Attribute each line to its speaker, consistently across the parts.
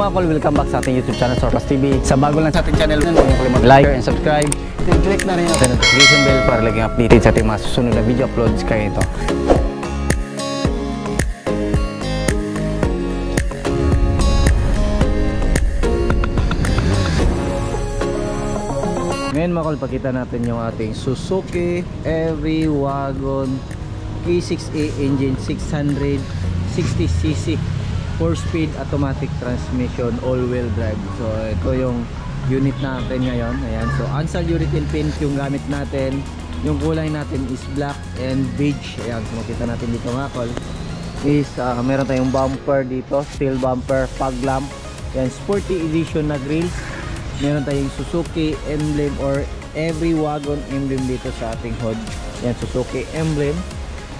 Speaker 1: mga kol, welcome back sa ating YouTube channel, Sorpas TV. Sa bago lang sa ating channel, huwag niyo kalimutan like and subscribe. Click na rin yung notification bell para laging updated sa ating mga susunod na video uploads kaya ito. Ngayon mga kol, pakita natin yung ating Suzuki Every Wagon K6A engine, 660cc 4-speed automatic transmission, all-wheel drive. So ito yung unit natin ngayon. Ayan, so Ansal urethane paint yung gamit natin. Yung kulay natin is black and beige. Ayan, so makita natin dito mga kol is meron tayong bumper dito, steel bumper, fog lamp. Ayan, sporty edition na grills. Meron tayong Suzuki emblem or Every Wagon emblem dito sa ating hood. Ayan, Suzuki emblem.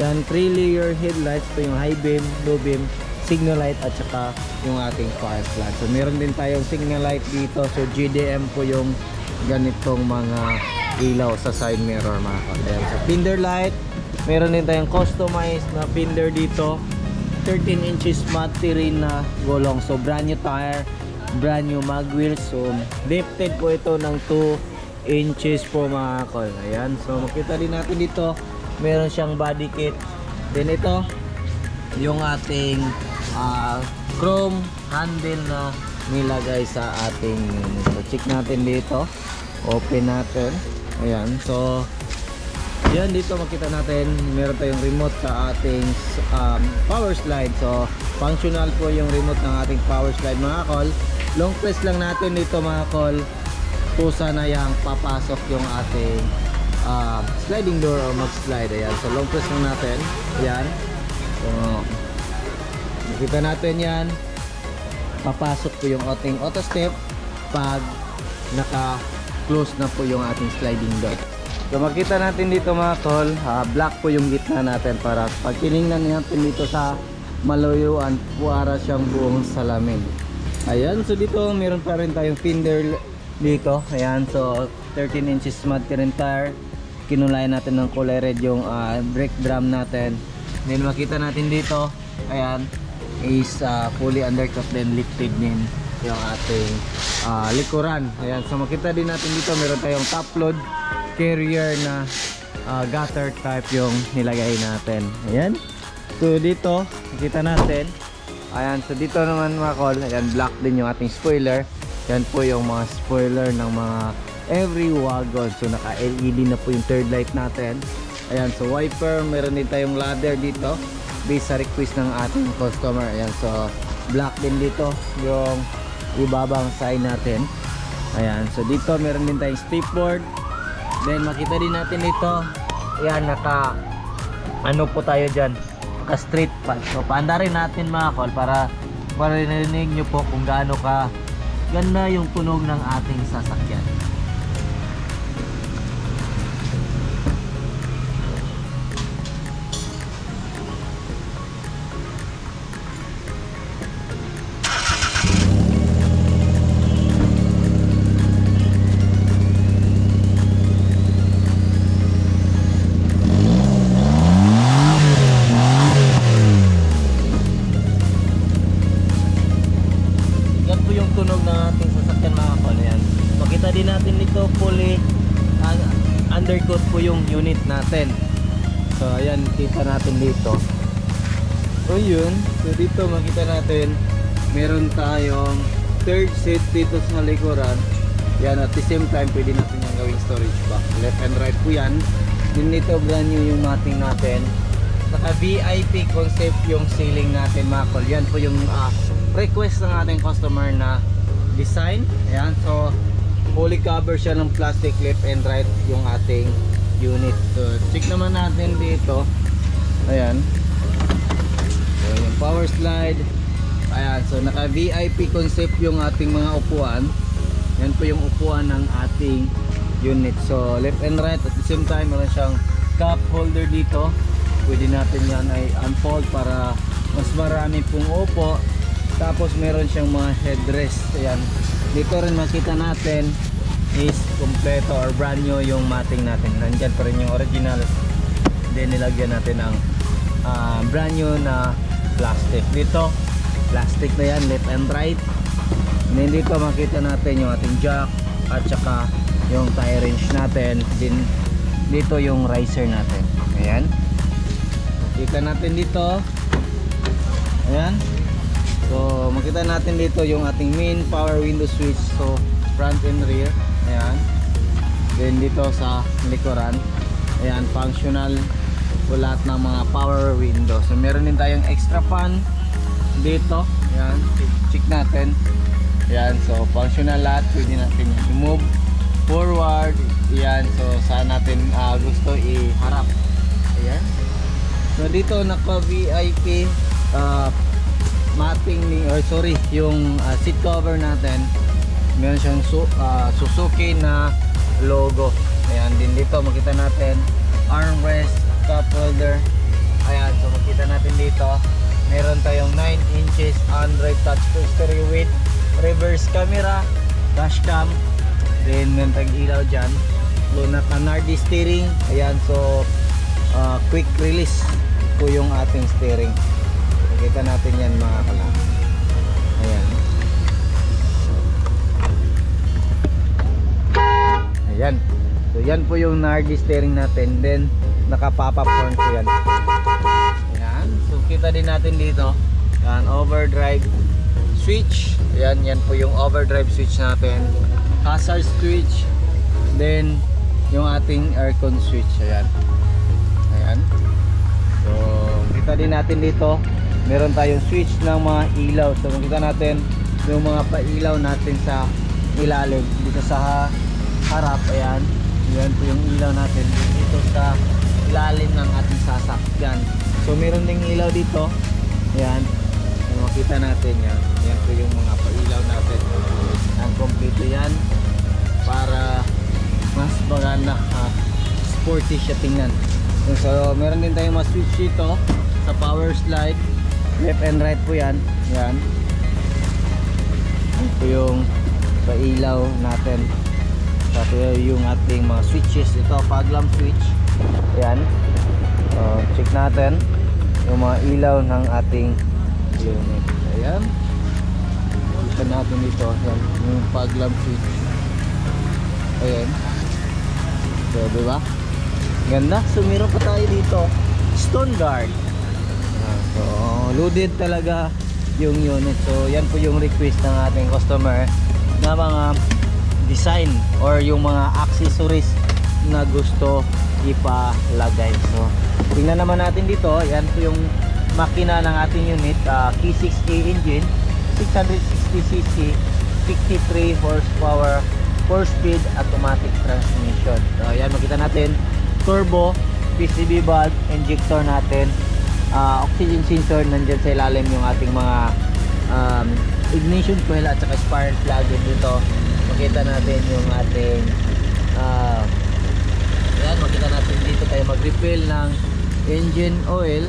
Speaker 1: Yan, 3-layer headlights. Ito yung high beam, low beam, signal light at saka yung ating fire flag. So meron din tayong signal light dito. So GDM po yung ganitong mga ilaw sa side mirror mga kol. So fender light, meron din tayong customized na fender dito, 13 inches matte terrain na gulong. So brand new tire, brand new mag wheels. So lifted po ito ng 2 inches po mga kol. Ayan, so makita din natin dito meron siyang body kit. Then ito yung ating chrome handle na nilagay sa ating unit. So check natin dito, open natin. Ayan, so yan, dito makita natin meron tayong remote sa ating power slide. So functional po yung remote ng ating power slide mga kol. Long press lang natin dito mga kol, pusa na yang papasok yung ating sliding door or mag-slide. Ayan, so long press lang natin. Ayan, so nakita natin yan, papasok po yung ating auto step pag naka close na po yung ating sliding door. So makita natin dito mga tol, black po yung gitna natin para pag tinignan natin dito sa malayuan, para siyang buong salamin. Ayan, so dito meron pa rin tayong fender dito. Ayan, so 13 inches matte terrain tire. Kinulayan natin ng kulay red yung brake drum natin. Then makita natin dito, ayan, is fully undercut, then lifted din yung ating likuran. Ayan, so makita din natin dito meron tayong top load carrier na gutter type yung nilagay natin. Ayan, so dito makita natin, ayan, so dito naman mga kol, ayan, black din yung ating spoiler. Yan po yung mga spoiler ng mga Every Wagon. So naka LED na po yung third light natin. Ayan, so wiper, meron din tayong ladder dito based sa request ng ating customer. Ayan, so black din dito yung ibabang sign natin. Ayan, so dito meron din tayong stepboard. Then makita din natin dito, ayan, naka ano po tayo dyan, naka street pad. So paanda rin natin mga kol para marinig nyo po kung gaano ka ganda yung tunog ng ating sasakyan. Tunog ng ating sasakyan mga kol. Ayan, makita din natin dito fully undercoat po yung unit natin. So ayan, kita natin dito. So yun, so dito makita natin meron tayong third seat dito sa likuran. Yan, at the same time pwede natin yung gawing storage box, left and right po yan. Din dito brand new yung mating natin. Naka VIP concept yung ceiling natin mga kol. Yan po yung request ng ating customer na design. Ayan, so fully cover siya ng plastic, left and right yung ating unit. So check naman natin dito. Ayan, so yung power slide. Ayan, so naka VIP concept yung ating mga upuan. Yan po yung upuan ng ating unit. So left and right, at the same time meron siyang cup holder dito. Pwede natin yan ay unfold para mas marami pong upo. Tapos meron siyang mga headrest. Ayan, dito rin makita natin is kompleto or brand new yung mating natin. Nandyan pa rin yung original. Then nilagyan natin ang brand new na plastic. Dito plastic na yan, left and right. Then dito makita natin yung ating jack at saka yung tire range natin. Then dito yung riser natin. Ayan. Makita natin dito. Ayan. So makita natin dito yung ating main power window switch. So front and rear. Ayan. Then dito sa likuran. Ayan, functional po lahat ng mga power window. So meron din tayong extra fan dito. Ayan, check natin. Ayan, so functional lahat. Pwede natin i-move forward. Ayan, so saan natin gusto i-harap. Ayan. So dito naka VIP mapping or sorry, yung seat cover natin. Meron siyang Suzuki na logo. Ayan, din dito makita natin armrest, cup holder. Ayan, so makita natin dito meron tayong 9 inches Android touch stereo with reverse camera, dashcam. Then meron tayong ilaw dyan. So naka-Nardi steering. Ayan, so quick release po yung ating steering. Makita natin yan mga kalam. Ayan. Ayan. So yan po yung Nardi steering natin. Then naka-pop-up horn po yan. Ayan. So kita din natin dito. Ayan, overdrive switch. Ayan, yan po yung overdrive switch natin. Hazard switch. Then yung ating aircon switch. Ayan. Ayan. So kita din natin dito. Meron tayong switch ng mga ilaw. So makita natin yung mga pailaw natin sa ilalim. Dito sa harap. Ayan. Yan po yung ilaw natin dito sa ilalim ng ating sasakyan. So meron ding ilaw dito. Ayan. Makita natin yan. Yan po yung mga pailaw natin. Ang kompleto yan para mas maganda, sporty siya tingnan. So meron din tayong mga switch dito sa power slide. Left and right po yan. Yan. Ito yung pailaw natin. Ito yung ating mga switches. Ito fog lamp switch. Ayan. Check natin yung mga ilaw ng ating unit. Ayan. Kita natin dito. Ayan. Yung fog lamp switch. Ayan. So diba? Ganda. So meron pa tayo dito stone guard. So loaded talaga yung unit. So yan po yung request ng ating customer na mga design or yung mga accessories na gusto ipalagay. So tingnan naman natin dito. Yan po yung makina ng ating unit. K6A engine, 660cc, 63 horsepower, 4-speed automatic transmission. So yan, makita natin turbo, PCV valve, injector natin, oxygen sensor, nandyan sa ilalim yung ating mga ignition coil at saka spark plug dito. Makita natin yung ating yan, makita natin dito tayo mag-refill ng engine oil.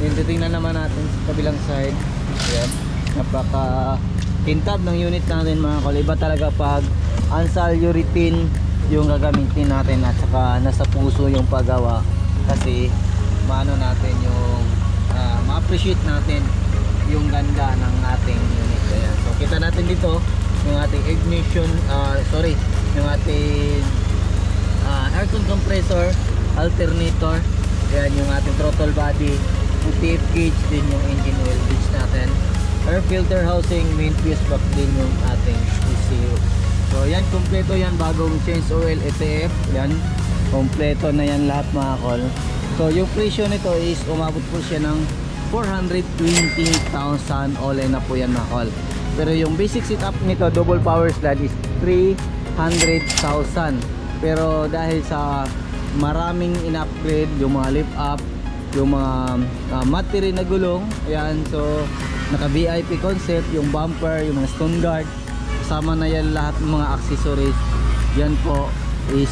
Speaker 1: Then titingnan naman natin sa kabilang side. Yan, napaka tintab ng unit natin mga kol. Iba talaga pag Ansal urethane yung gagamitin natin at saka nasa puso yung paggawa, kasi maano natin yung ma-appreciate natin yung ganda ng ating unit. Ayan. So kita natin dito yung ating ignition, yung ating aircon compressor, alternator. Ayan, yung ating throttle body, yung TF gauge, din yung engine oil gauge natin, air filter housing, main fuse box, din yung ating ECU. So yan, kompleto yan, bagong change oil, ETF. Yan, kompleto na yan lahat mga kol. So yung presyo nito is umabot po siya ng 420,000 all in na po yan mga kol. Pero yung basic setup nito, double power slide, is 300,000. Pero dahil sa maraming in-upgrade, yung mga lift up, yung mga material na gulong, ayan, so naka VIP concept, yung bumper, yung mga stone guard, kasama na yan lahat ng mga accessories. Yan po is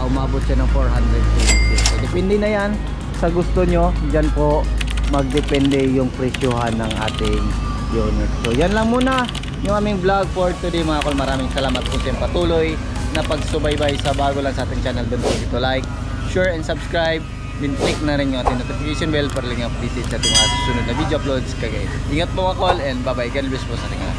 Speaker 1: umabot siya ng 420. So depende na yan sa gusto nyo. Dyan po magdepende yung presyohan ng ating unit. So yan lang muna yung aming vlog for today mga kol. Maraming salamat po sa patuloy na pagsubaybay sa bago lang sa ating channel. Don't forget to like, share and subscribe. Then click na rin yung ating notification bell para lang updated sa ating mga susunod na video uploads kagaya. Ingat po mga kol and bye bye. God bless po sa ating lahat.